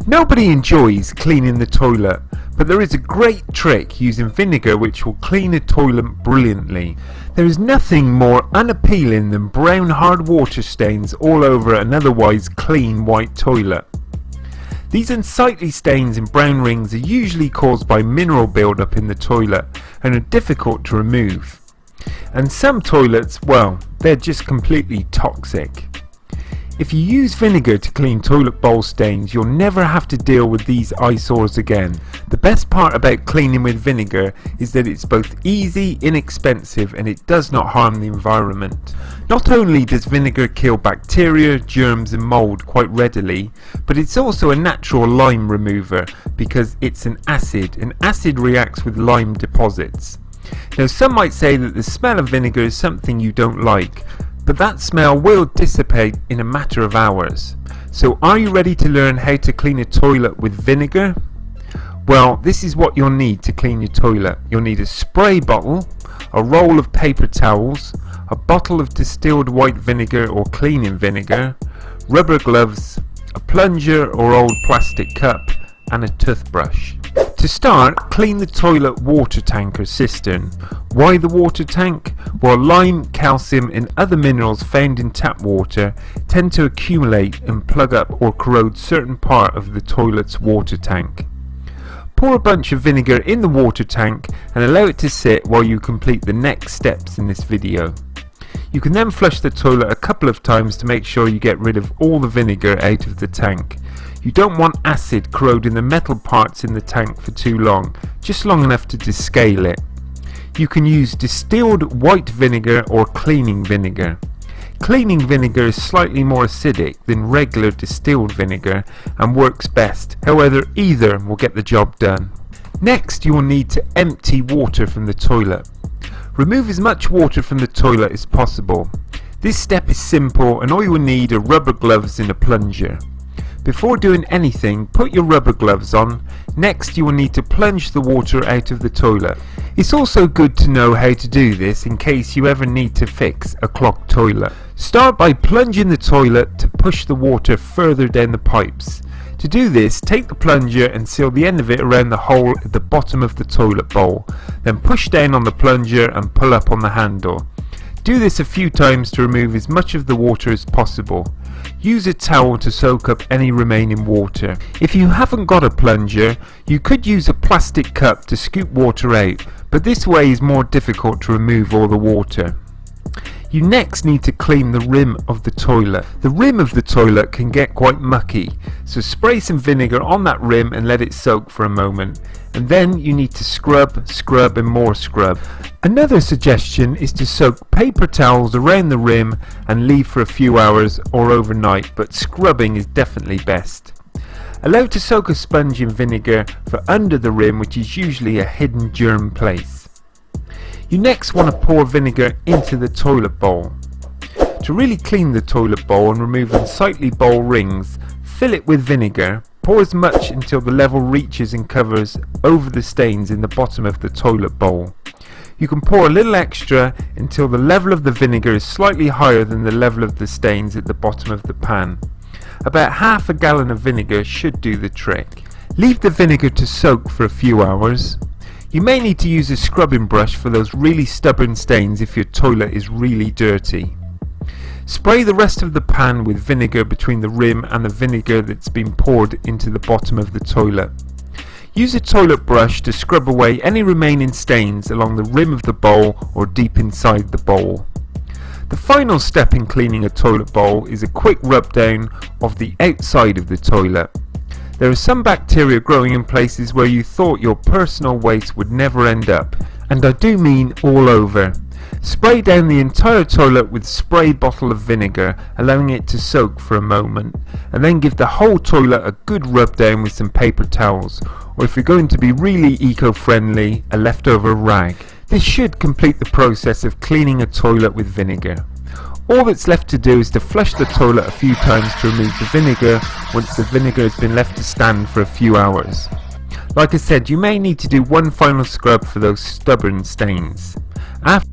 Nobody enjoys cleaning the toilet, but there is a great trick using vinegar which will clean a toilet brilliantly. There is nothing more unappealing than brown hard water stains all over an otherwise clean white toilet. These unsightly stains and brown rings are usually caused by mineral buildup in the toilet and are difficult to remove. And some toilets, well, they're just completely toxic. If you use vinegar to clean toilet bowl stains, you'll never have to deal with these eyesores again. The best part about cleaning with vinegar is that it's both easy, inexpensive, and it does not harm the environment. Not only does vinegar kill bacteria, germs and mold quite readily, but it's also a natural lime remover because it's an acid, and acid reacts with lime deposits. Now, some might say that the smell of vinegar is something you don't like, but that smell will dissipate in a matter of hours. So are you ready to learn how to clean a toilet with vinegar? Well, this is what you'll need to clean your toilet. You'll need a spray bottle, a roll of paper towels, a bottle of distilled white vinegar or cleaning vinegar, rubber gloves, a plunger or old plastic cup, and a toothbrush. To start, clean the toilet water tank or cistern. Why the water tank? Well, lime, calcium and other minerals found in tap water tend to accumulate and plug up or corrode certain part of the toilet's water tank. Pour a bunch of vinegar in the water tank and allow it to sit while you complete the next steps in this video. You can then flush the toilet a couple of times to make sure you get rid of all the vinegar out of the tank. You don't want acid corroding the metal parts in the tank for too long, just long enough to descale it. You can use distilled white vinegar or cleaning vinegar. Cleaning vinegar is slightly more acidic than regular distilled vinegar and works best, however either will get the job done. Next, you will need to empty water from the toilet. Remove as much water from the toilet as possible. This step is simple and all you will need are rubber gloves and a plunger. Before doing anything, put your rubber gloves on. Next, you will need to plunge the water out of the toilet. It's also good to know how to do this in case you ever need to fix a clogged toilet. Start by plunging the toilet to push the water further down the pipes. To do this, take the plunger and seal the end of it around the hole at the bottom of the toilet bowl. Then push down on the plunger and pull up on the handle. Do this a few times to remove as much of the water as possible. Use a towel to soak up any remaining water. If you haven't got a plunger, you could use a plastic cup to scoop water out, but this way is more difficult to remove all the water. You next need to clean the rim of the toilet. The rim of the toilet can get quite mucky, so spray some vinegar on that rim and let it soak for a moment. And then you need to scrub, scrub and more scrub. Another suggestion is to soak paper towels around the rim and leave for a few hours or overnight, but scrubbing is definitely best. Allow to soak a sponge in vinegar for under the rim, which is usually a hidden germ place. You next want to pour vinegar into the toilet bowl. To really clean the toilet bowl and remove unsightly bowl rings, fill it with vinegar. Pour as much until the level reaches and covers over the stains in the bottom of the toilet bowl. You can pour a little extra until the level of the vinegar is slightly higher than the level of the stains at the bottom of the pan. About half a gallon of vinegar should do the trick. Leave the vinegar to soak for a few hours. You may need to use a scrubbing brush for those really stubborn stains if your toilet is really dirty. Spray the rest of the pan with vinegar between the rim and the vinegar that's been poured into the bottom of the toilet. Use a toilet brush to scrub away any remaining stains along the rim of the bowl or deep inside the bowl. The final step in cleaning a toilet bowl is a quick rub down of the outside of the toilet. There are some bacteria growing in places where you thought your personal waste would never end up, and I do mean all over. Spray down the entire toilet with a spray bottle of vinegar, allowing it to soak for a moment, and then give the whole toilet a good rub down with some paper towels, or if you're going to be really eco-friendly, a leftover rag. This should complete the process of cleaning a toilet with vinegar. All that's left to do is to flush the toilet a few times to remove the vinegar once the vinegar has been left to stand for a few hours. Like I said, you may need to do one final scrub for those stubborn stains. After